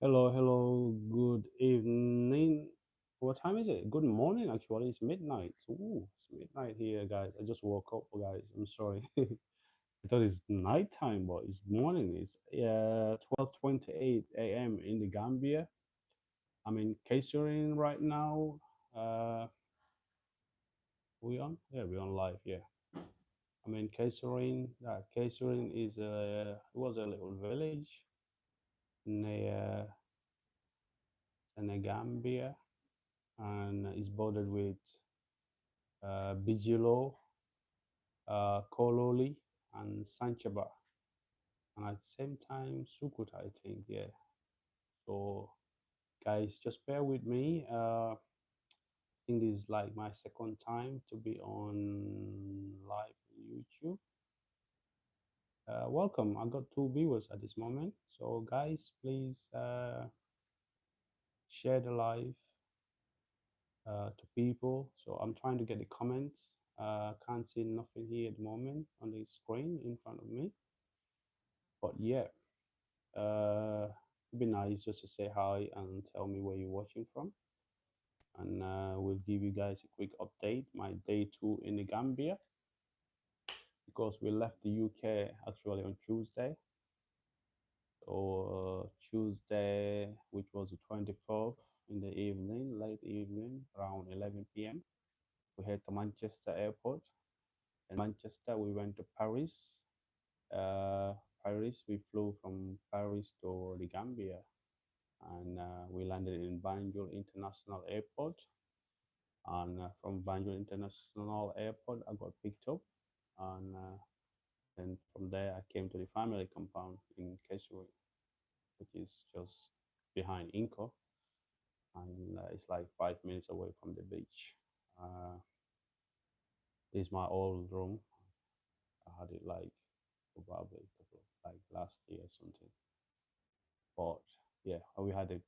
Hello, hello, good evening. What time is it? Good morning, actually. It's midnight. Ooh, it's midnight here, guys. I just woke up, guys. I'm sorry. I thought it's nighttime, but it's morning. It's 12:28 a.m. in the Gambia. I'm in Catering right now. We on? Yeah, we on live. Yeah, I'm in Catering. Catering is it was a little village near Gambia, and it's bordered with Bijilo, Kololi, and Sanchaba, and at the same time Sukuta, I think. Yeah. So, guys, just bear with me. I think this is like my second time to be on live YouTube. Welcome. I got two viewers at this moment. So, guys, please share the live to people. So, I'm trying to get the comments. Can't see nothing here at the moment on the screen in front of me. But yeah, it'd be nice just to say hi and tell me where you're watching from. And we'll give you guys a quick update. My day two in the Gambia because we left the UK actually on Tuesday. So Tuesday, which was the 24th in the evening, late evening, around 11 p.m. We head to Manchester Airport. In Manchester, we went to Paris. Uh, Paris, we flew from Paris to the Gambia and we landed in Banjul International Airport. And from Banjul International Airport, I got picked up, and then from there I came to the family compound in Kesuri, which is just behind Inco, and it's like 5 minutes away from the beach. Uh, this is my old room. I had it like probably like last year or something, but yeah, we had it.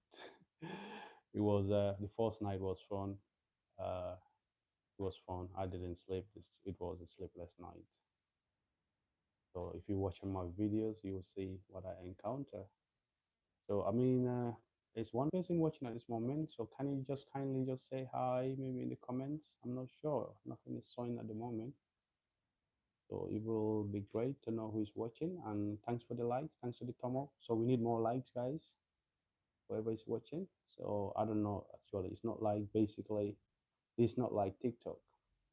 It was the first night was fun. Uh, It was fun. I didn't sleep. It was a sleepless night. So if you're watching my videos, you will see what I encounter. So I mean, there's one person watching at this moment. So can you just kindly just say hi, maybe in the comments? I'm not sure. Nothing is showing at the moment. So it will be great to know who's watching. And thanks for the likes. Thanks for the thumb up. So we need more likes, guys. Whoever is watching. So I don't know. Actually, it's not like basically. It's not like TikTok,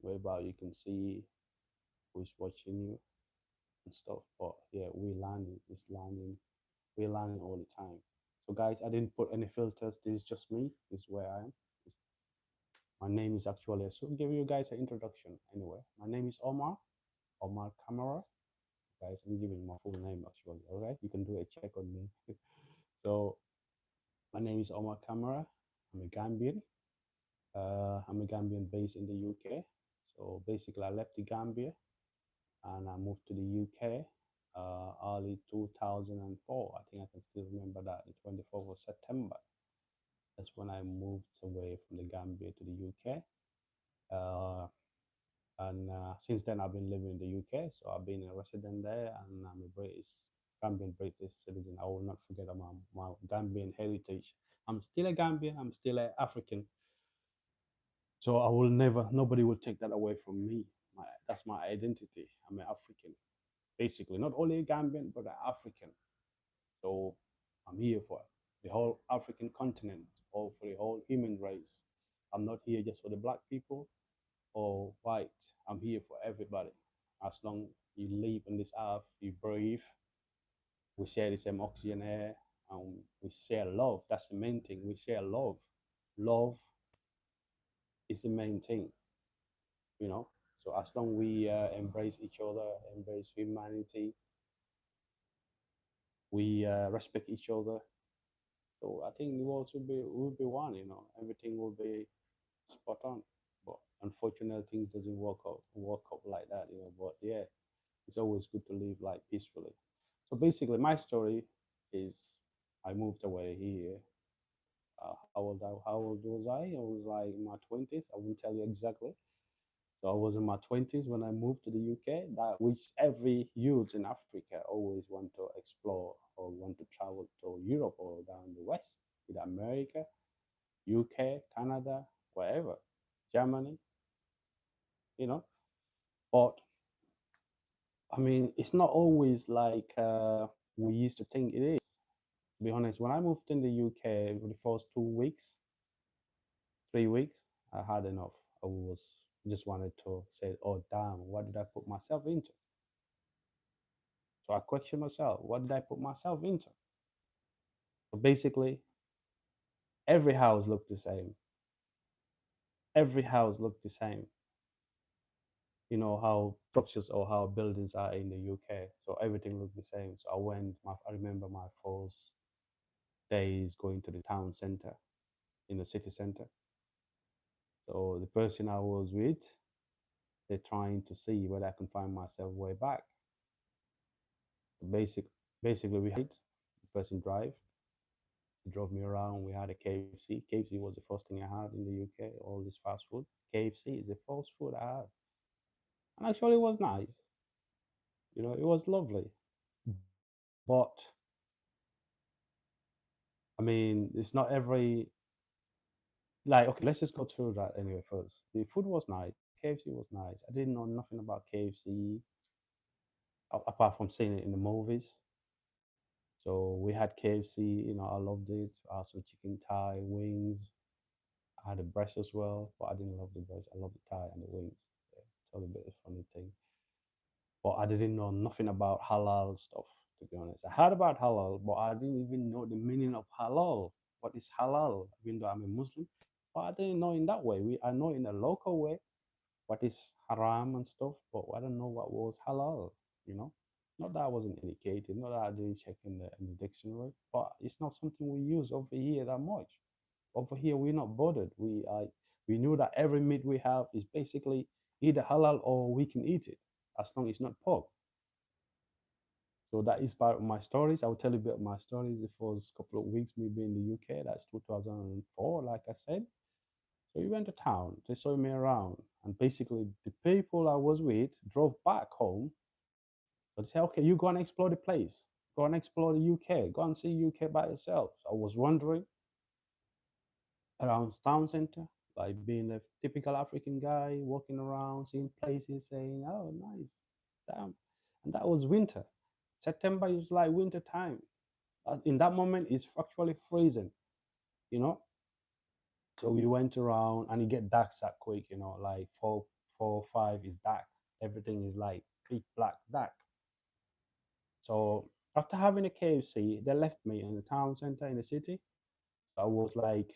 whereby you can see who's watching you and stuff. But yeah, we're learning all the time. So guys, I didn't put any filters. This is just me. This is where I am. My name is actually. So give you guys an introduction. Anyway, my name is Omar. Omar Kamara. Guys, I'm giving my full name actually. All right, you can do a check on me. So my name is Omar Kamara. I'm a Gambian. I'm a Gambian based in the UK. So basically, I left the Gambia and I moved to the UK early 2004. I think I can still remember that, the 24th of September. That's when I moved away from the Gambia to the UK. Uh, and since then, I've been living in the UK. So I've been a resident there and I'm a Gambian British citizen. I will not forget my Gambian heritage. I'm still a Gambian, I'm still an African. So I will never, nobody will take that away from me. That's my identity. I'm an African, basically, not only a Gambian, but an African. So I'm here for the whole African continent or for the whole human race. I'm not here just for the black people or white. I'm here for everybody. As long you live on this earth, you breathe, we share the same oxygen air, and we share love. That's the main thing. We share love. Love is the main thing, you know. So as long we embrace each other, embrace humanity, we respect each other. So I think the world will be one, everything will be spot on. But unfortunately, things doesn't work out like that. But yeah, it's always good to live like peacefully. So basically, my story is I moved away here. How old was I? I was like in my 20s. I won't tell you exactly. So I was in my 20s when I moved to the UK, that which every youth in Africa always want to explore or want to travel to Europe or down the West, with America, UK, Canada, wherever, Germany, you know. But I mean, it's not always like we used to think it is. To be honest, when I moved in the UK for the first 2 weeks, 3 weeks, I had enough. I was just wanted to say, oh damn, what did I put myself into? So I question myself, what did I put myself into? So basically, every house looked the same. Every house looked the same. You know how structures or how buildings are in the UK. So everything looked the same. So I remember my first days going to the town center, in the city center. So the person I was with, they're trying to see whether I can find myself way back. So basically we had the person drive. He drove me around. We had a KFC. KFC was the first thing I had in the UK. All this fast food. KFC is the first food I had, and actually it was nice. You know, it was lovely. But I mean, it's not every like. Okay, let's just go through that anyway first. The food was nice. KFC was nice. I didn't know nothing about KFC apart from seeing it in the movies. So we had KFC. You know, I loved it. Also chicken thigh, wings. I had a breast as well, but I didn't love the breast. I love the thigh and the wings. Yeah, it's a bit of a funny thing. But I didn't know nothing about halal stuff, to be honest. I heard about halal, but I didn't even know the meaning of halal. What is halal? Even though I'm a Muslim, but I didn't know in that way. I know in a local way what is haram and stuff, but I don't know what was halal. You know, not that I wasn't educated, not that I didn't check in the dictionary, but it's not something we use over here that much. Over here, we're not bothered. We knew that every meat we have is basically either halal or we can eat it as long as it's not pork. So that is part of my stories. I'll tell you a bit of my stories. The first couple of weeks me being in the UK, that's 2004, like I said. So we went to town. They showed me around, and basically the people I was with drove back home. So they said, "Okay, you go and explore the place. Go and explore the UK. Go and see UK by yourself." So I was wandering around town center, like being a typical African guy, walking around, seeing places, saying, "Oh, nice, damn." And that was winter. September is like winter time. In that moment, it's actually freezing, you know. So we went around, and it get dark that quick, you know, like 4, 5 is dark. Everything is like pitch black dark. So after having a KFC, they left me in the town center in the city. I was like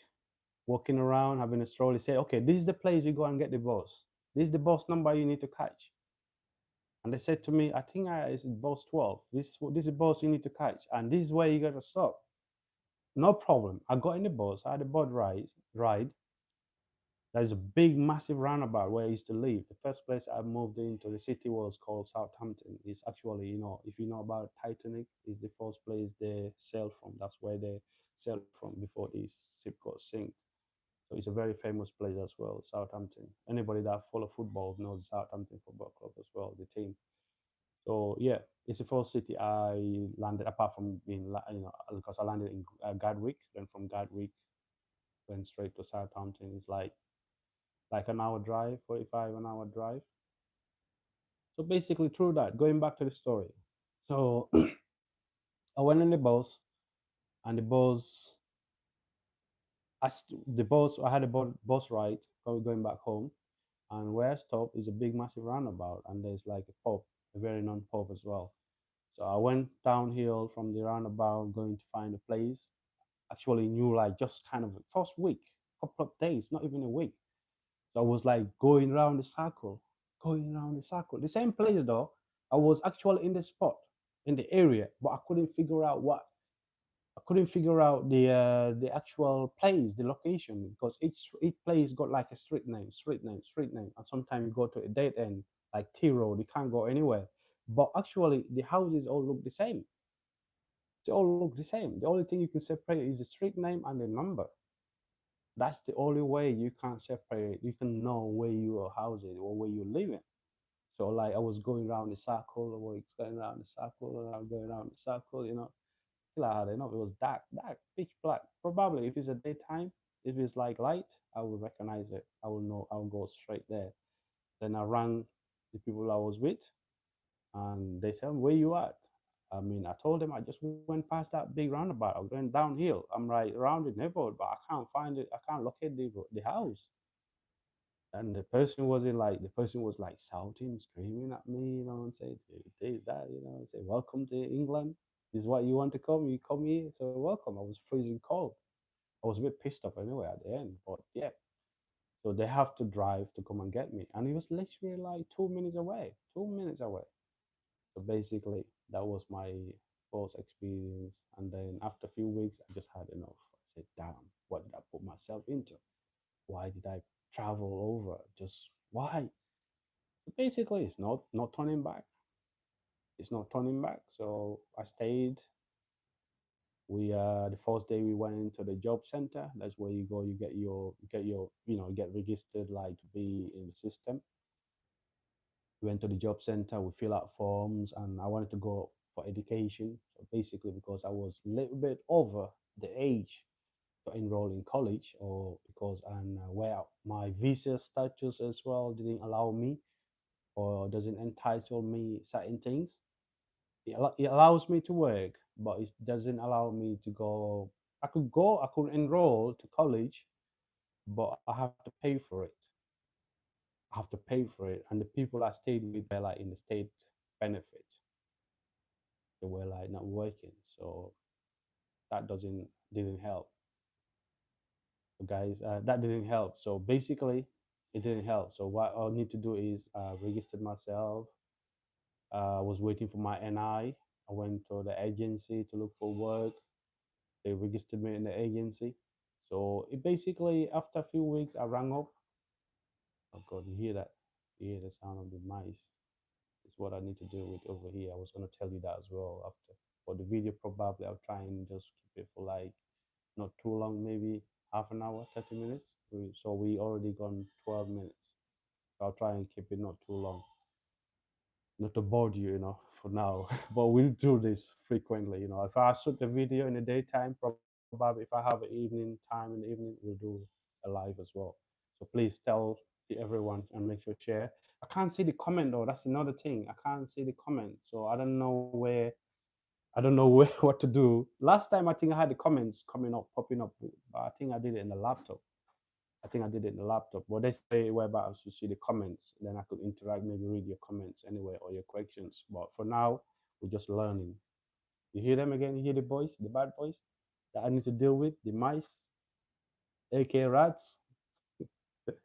walking around, having a stroll. They say, okay, this is the place you go and get the bus. This is the bus number you need to catch. And they said to me, I think it's bus 12. This is the bus you need to catch. And this is where you got to stop. No problem. I got in the bus. I had a bus ride. There's a big, massive roundabout where I used to live. The first place I moved into the city was called Southampton. It's actually, you know, if you know about Titanic, it's the first place they sailed from. That's where they sailed from before the ship got sink. So it's a very famous place as well, Southampton. Anybody that follow football knows Southampton Football Club as well, the team. So yeah, it's the first city I landed apart from being, you know, because I landed in Gatwick. Then from Gatwick, went straight to Southampton. It's like an hour drive, 45 an hour drive. So basically, through that, going back to the story. So I went on the bus, and the bus, I had a bus ride going back home. And where I stop is a big, massive roundabout, and there's like a pub, a very known pub as well. So I went downhill from the roundabout, going to find a place. Actually, knew like just kind of first week, couple of days, not even a week. So I was like going around the circle, going around the circle. The same place though. I was actually in the spot, in the area, but I couldn't figure out what. I couldn't figure out the actual place, the location, because each place got like a street name, street name, street name, and sometimes you go to a dead end like T road, you can't go anywhere. But actually, the houses all look the same. They all look the same. The only thing you can separate is the street name and the number. That's the only way you can separate. You can know where you are housing or where you're living. So like I was going around the circle, I was going around the circle, and I was going around the circle, till I had enough. It was dark, dark, pitch black. Probably if it's a daytime, if it's like light, I will recognize it. I will know. I will go straight there. Then I rang the people I was with, and they said, "Where you at?" I mean, I told them I just went past that big roundabout. I'm going downhill. I'm right around the neighborhood, but I can't find it. I can't locate the house. And the person was like shouting, screaming at me, and said, this, that, say, welcome to England. This is what you want to come. You come here, so welcome. I was freezing cold. I was a bit pissed off anyway at the end, but yeah. So they have to drive to come and get me. And it was literally like 2 minutes away, 2 minutes away. So basically, that was my first experience. And then after a few weeks, I just had enough. I said, damn, what did I put myself into? Why did I travel over? Just why? Basically, it's not turning back. It's not turning back. So I stayed. We the first day we went into the job center. That's where you go. You get registered like to be in the system. We went to the job center. We fill out forms, and I wanted to go for education. So basically, because I was a little bit over the age to enroll in college, or because and where my visa status as well didn't allow me or doesn't entitle me certain things. It allows me to work, but it doesn't allow me to go. I could enroll to college, but I have to pay for it. I have to pay for it. And the people I stayed with were like in the state benefit. They were like not working. So that doesn't didn't help. So guys, that didn't help. So basically, it didn't help. So what I need to do is register myself. I was waiting for my NI. I went to the agency to look for work. They registered me in the agency. So it basically, after a few weeks, I rang up. Oh God, you hear that? You hear the sound of the mice. It's what I need to deal with over here. I was going to tell you that as well after. For the video, probably I'll try and just keep it for like not too long, maybe half an hour, 30 minutes. So we already gone 12 minutes. So I'll try and keep it not too long. Not to bore you, for now. But we'll do this frequently. If I shoot the video in the daytime, probably if I have an evening time in the evening, we'll do a live as well. So please tell everyone and make sure share. I can't see the comment though. That's another thing. I can't see the comment, so I don't know where. I don't know where what to do. Last time I think I had the comments coming up, popping up, but I think I did it in the laptop. I think I did it in the laptop. But they say whereby I should see the comments. Then I could interact, maybe read your comments anyway or your questions. But for now, we're just learning. You hear them again? You hear the boys, the bad boys that I need to deal with, the mice, aka rats.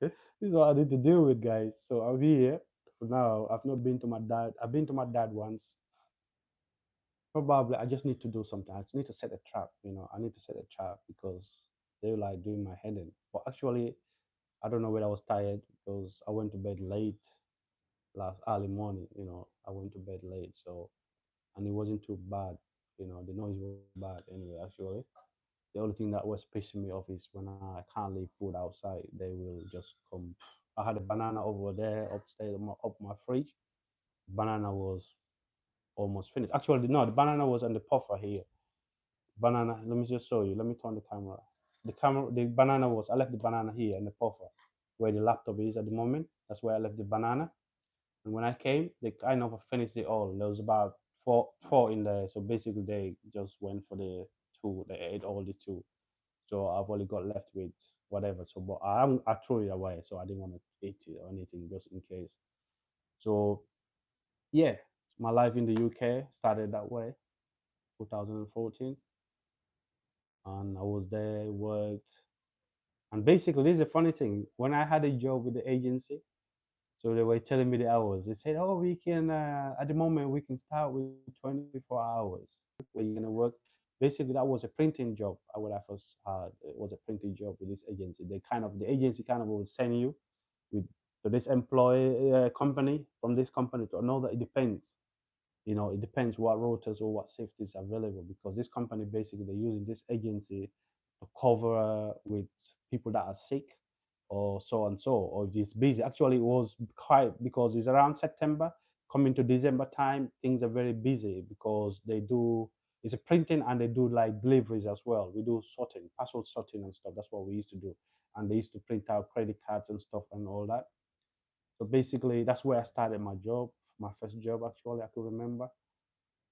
This is what I need to deal with, guys. So I'm here for now. I've not been to my dad. I've been to my dad once. Probably I just need to do something. I just need to set a trap. I need to set a trap because they were like doing my head in. But actually, I don't know whether I was tired because I went to bed late last early morning. I went to bed late, so and it wasn't too bad. The noise wasn't bad anyway. Actually, the only thing that was pissing me off is when I can't leave food outside. They will just come. I had a banana over there upstairs up my fridge. Banana was almost finished. Actually, no, the banana was on the puffer here. Banana. Let me just show you. Let me turn the camera. The banana was. I left the banana here in the puffer, where the laptop is at the moment. That's where I left the banana. And when I came, they kind of finished it all. There was about four in there. So basically, they just went for the two. They ate all the two. So I've only got left with whatever. So, but I threw it away. So I didn't want to eat it or anything, just in case. So yeah, my life in the UK started that way, 2014, and I was there, worked, and basically, this is a funny thing. When I had a job with the agency, so they were telling me the hours. They said, "Oh, we can at the moment we can start with 24 hours where you're gonna work." Basically, that was a printing job. I would have first had. It was a printing job with this agency. The agency kind of would send you with to this employee company from this company to another. It depends. It depends what rotas or what shift is available because this company basically they're using this agency to cover with people that are sick or so and so, or if it's busy. Actually, it was quite because it's around September, coming to December time, things are very busy because they do it's a printing and they do like deliveries as well. We do sorting, parcel sorting and stuff. That's what we used to do, and they used to print out credit cards and stuff and all that. So basically, that's where I started my job, my first job actually. I could remember,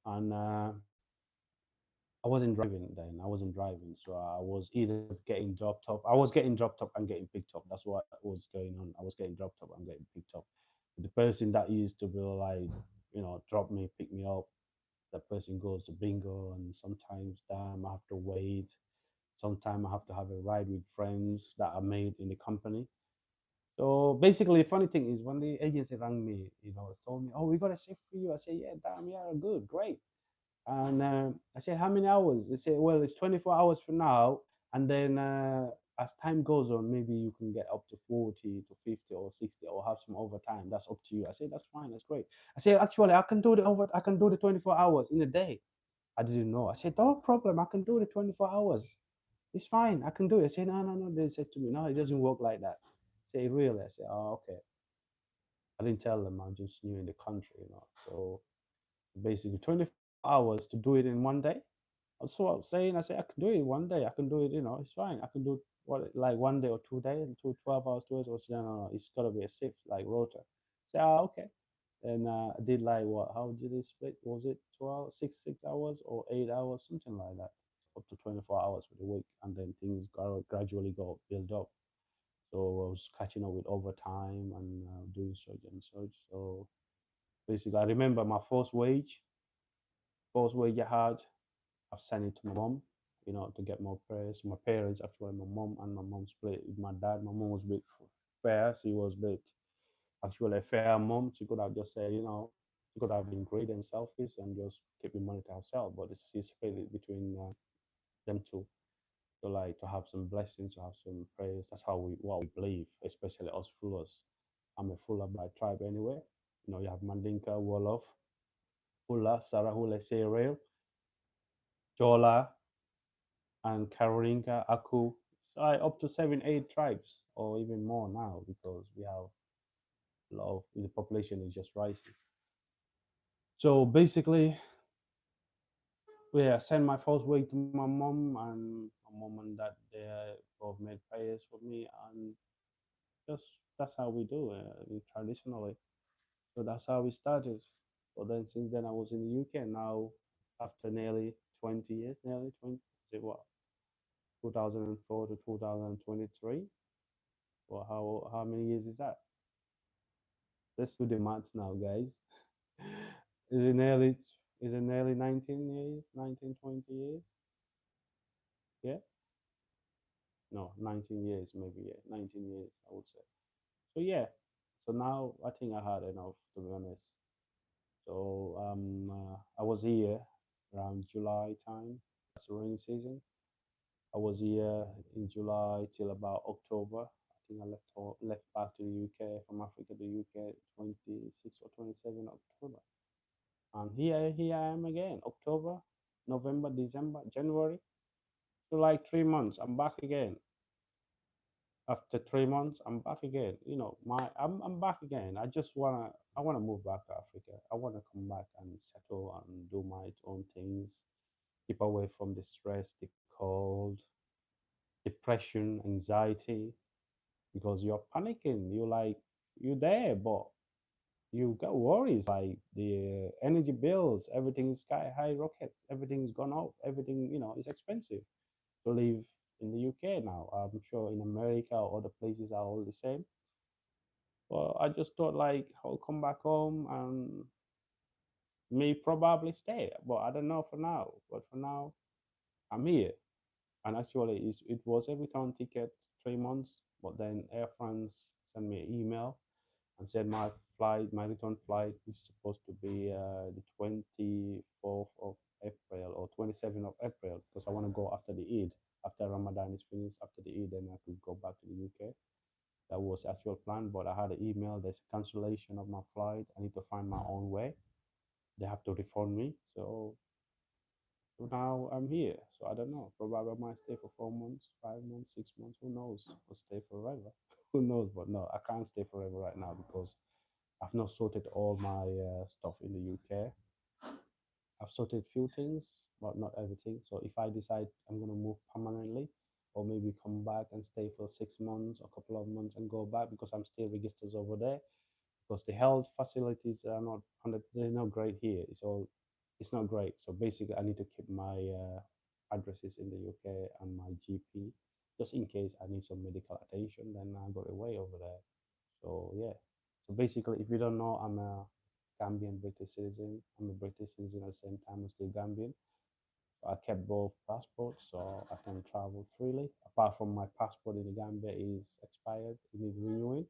and I wasn't driving then. I wasn't driving, so I was either getting dropped off. I was getting dropped off and getting picked up. That's what was going on. I was getting dropped off and getting picked up. The person that used to be like, drop me, pick me up. That person goes to bingo, and sometimes damn, I have to wait. Sometimes I have to have a ride with friends that are made in the company. So basically, funny thing is when the agency rang me, told me, "Oh, we got a shift for you." I said, "Yeah, damn, yeah, good, great." And I said, "How many hours?" They said, "Well, it's 24 hours for now. And then as time goes on, maybe you can get up to 40 to 50 or 60 or have some overtime. That's up to you." I said, "That's fine. That's great." I said, "Actually, I can do the 24 hours in a day." I didn't know. I said, "No problem. I can do the 24 hours. It's fine. I can do it." I said, "No, no, no." They said to me, "No, it doesn't work like that." I said, "Really?" I said, "Oh, okay." I didn't tell them. I'm just new in the country. So basically, 24 hours to do it in one day. That's what I was saying. I said, I can do it one day. I can do it, it's fine. I can do what, like 1 day or 2 days, 12 hours, 2 hours. I said, no, no, no, it's got to be a shift, like rota. I said, oh, okay. And I did like what, how did it split? Was it 12, 6 hours or 8 hours, something like that, up to 24 hours for the week. And then things gradually got built up. So I was catching up with overtime and doing such and such. So basically, I remember my first wage I had, I've sent it to my mom, to get more prayers. My parents, actually, my mom and my mom split with my dad. My mom was a bit fair. She was a bit, actually, a fair mom. She could have just said, she could have been greedy and selfish and just keep the money to herself. But she split it between them two. So, like, to have some blessings, to have some prayers. That's what we believe, especially us Fullers. I'm a Fuller by tribe anyway. You have Mandinka, Wolof, Fuller, Sarahule, Sereo, Jola, and Karolinka, Aku. So up to 7, 8 tribes, or even more now, because we have a lot of the population is just rising. So basically, I sent my first way to my mom, and my mom and dad they both made prayers for me, and just that's how we do it traditionally. So that's how we started. But then since then I was in the UK now after nearly 20 years, nearly 20, say what, 2004 to 2023. Well, how many years is that? Let's do the maths now, guys. Is it nearly 19 years, 19, 20 years? Yeah? No, 19 years, maybe, yeah. 19 years, I would say. So, yeah. So now I think I had enough, to be honest. So, I was here around July time. That's the rainy season. I was here in July till about October. I think I left back to the UK from Africa to the UK 26 or 27 October. And here I am again. October, November, December, January. So like 3 months, I'm back again. After 3 months, I'm back again. I'm back again. I wanna move back to Africa. I wanna come back and settle and do my own things. Keep away from the stress, the cold, depression, anxiety, because you're panicking. You're there, but you got worries like the energy bills, everything is sky high rockets, everything's gone up, everything, is expensive to live in the UK now. I'm sure in America or other places are all the same. Well, I just thought like I'll come back home and may probably stay, but I don't know for now. But for now, I'm here. And actually, it was a return ticket 3 months, but then Air France sent me an email and said my return flight is supposed to be the 24th of April or 27th of April because I want to go after the Eid. After Ramadan is finished, after the Eid, then I could go back to the UK. That was the actual plan, but I had an email. There's a cancellation of my flight. I need to find my own way. They have to refund me. So So now I'm here. So I don't know. Probably I might stay for 4 months, 5 months, 6 months. Who knows? Or stay forever. Who knows? But no, I can't stay forever right now because I've not sorted all my stuff in the UK. I've sorted few things, but not everything. So if I decide I'm gonna move permanently, or maybe come back and stay for 6 months, a couple of months, and go back because I'm still registered over there. Because the health facilities are not hundred, they're not great here. It's not great. So basically, I need to keep my addresses in the UK and my GP just in case I need some medical attention. Then I got away over there. So yeah. So basically, if you don't know, I'm a Gambian British citizen. I'm a British citizen at the same time as still Gambian. So I kept both passports so I can travel freely. Apart from my passport in the Gambia is expired, it needs renewing,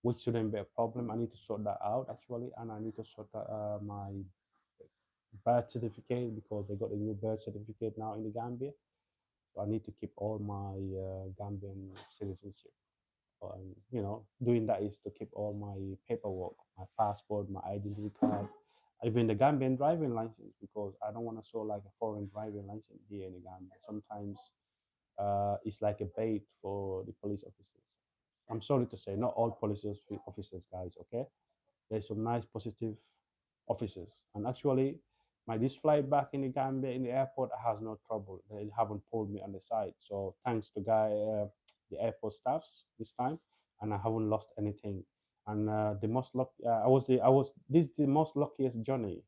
which shouldn't be a problem. I need to sort that out actually, and I need to sort out my birth certificate because they got a new birth certificate now in the Gambia. So I need to keep all my Gambian citizenship. Doing that is to keep all my paperwork, my passport, my identity card, even the Gambian driving license, because I don't want to show like a foreign driving license here in the Gambia. Sometimes it's like a bait for the police officers. I'm sorry to say, not all police officers, guys. Okay, there's some nice positive officers, and actually, my this flight back in the Gambia in the airport has no trouble. They haven't pulled me on the side, so thanks to the airport staffs this time, and I haven't lost anything. And the most luck, I was this is the most luckiest journey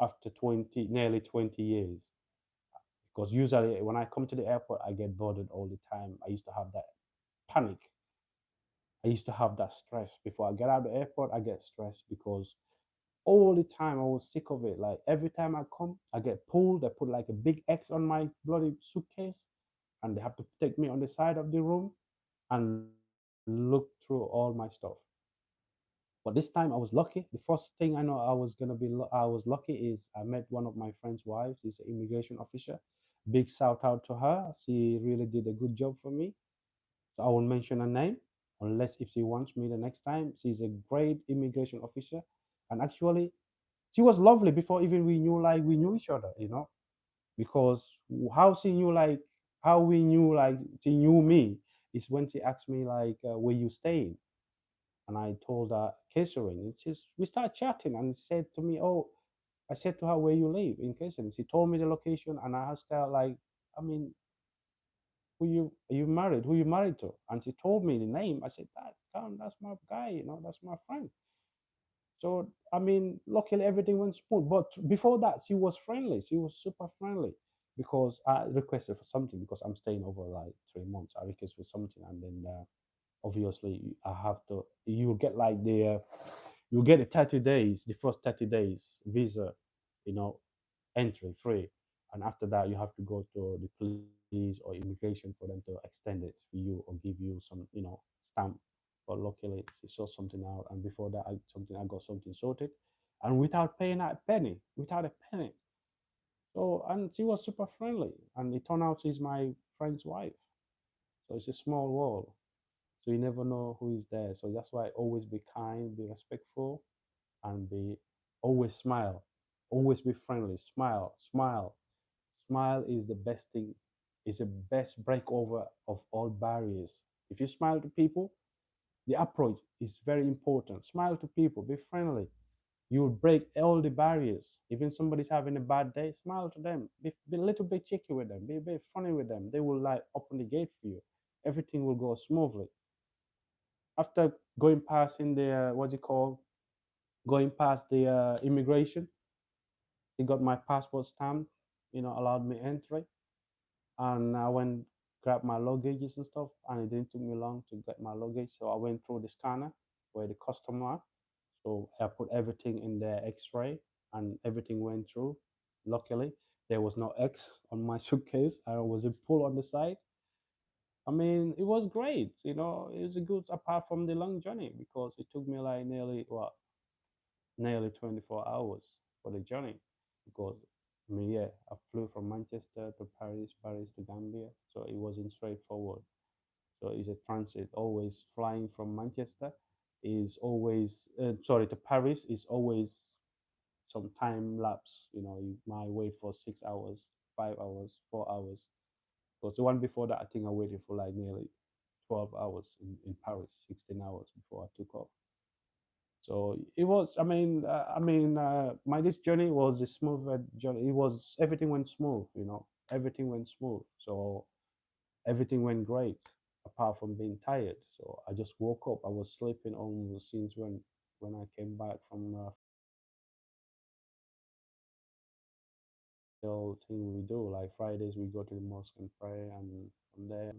after 20 nearly 20 years, because usually when I come to the airport, I get bothered all the time. I used to have that panic. I used to have that stress before I get out of the airport. I get stressed because all the time I was sick of it. Like every time I come, I get pulled. They put like a big X on my bloody suitcase, and they have to take me on the side of the room and look through all my stuff. But this time I was lucky. The first thing I know I was lucky is I met one of my friend's wives. She's an immigration officer. Big shout out to her. She really did a good job for me. So I won't mention her name unless if she wants me the next time. She's a great immigration officer. And actually, she was lovely before even we knew each other, because how she knew like how we knew like she knew me is when she asked me like where you staying, and I told her catering, and we started chatting and said to me, oh, I said to her where you live in catering. She told me the location, and I asked her like, I mean, who you married to? And she told me the name. I said, that's my guy, that's my friend. So I mean, luckily everything went smooth. But before that, she was friendly. She was super friendly because I requested for something because I'm staying over like 3 months. I requested for something, and then obviously I have to. You get like you get the 30 days, the first 30 days visa, you know, entry free, and after that you have to go to the police or immigration for them to extend it for you or give you some, stamp. But luckily she sorted something out, and before that I got something sorted, and without paying a penny, without a penny. So, and she was super friendly, and it turned out she's my friend's wife. So it's a small world, so you never know who is there. So that's why always be kind, be respectful, and be always smile, always be friendly, smile, smile. Smile is the best thing, is the best breakover of all barriers. If you smile to people, the approach is very important. Smile to people, be friendly. You will break all the barriers. Even somebody's having a bad day, smile to them. Be a little bit cheeky with them. Be a bit funny with them. They will like open the gate for you. Everything will go smoothly. After going past in the what's it called? Going past the immigration, he got my passport stamped. Allowed me entry, and I went grabbed my luggages and stuff, and it didn't take me long to get my luggage. So I went through the scanner where the customer are. So I put everything in the X-ray, and everything went through. Luckily, there was no X on my suitcase. I wasn't pulled on the side. I mean, it was great. It was a good apart from the long journey because it took me like nearly 24 hours for the journey because I mean, yeah, I flew from Manchester to Paris, Paris to Gambia, so it wasn't straightforward. So it's a transit. Always flying from Manchester is always sorry to Paris is always some time lapse. You might wait for 6 hours, 5 hours, 4 hours. Because the one before that, I think I waited for like nearly 12 hours in Paris, 16 hours before I took off. So it was, my this journey was a smooth journey. It was everything went smooth, everything went smooth. So everything went great, apart from being tired. So I just woke up. I was sleeping almost since when I came back from the whole thing we do. Like Fridays, we go to the mosque and pray, and from there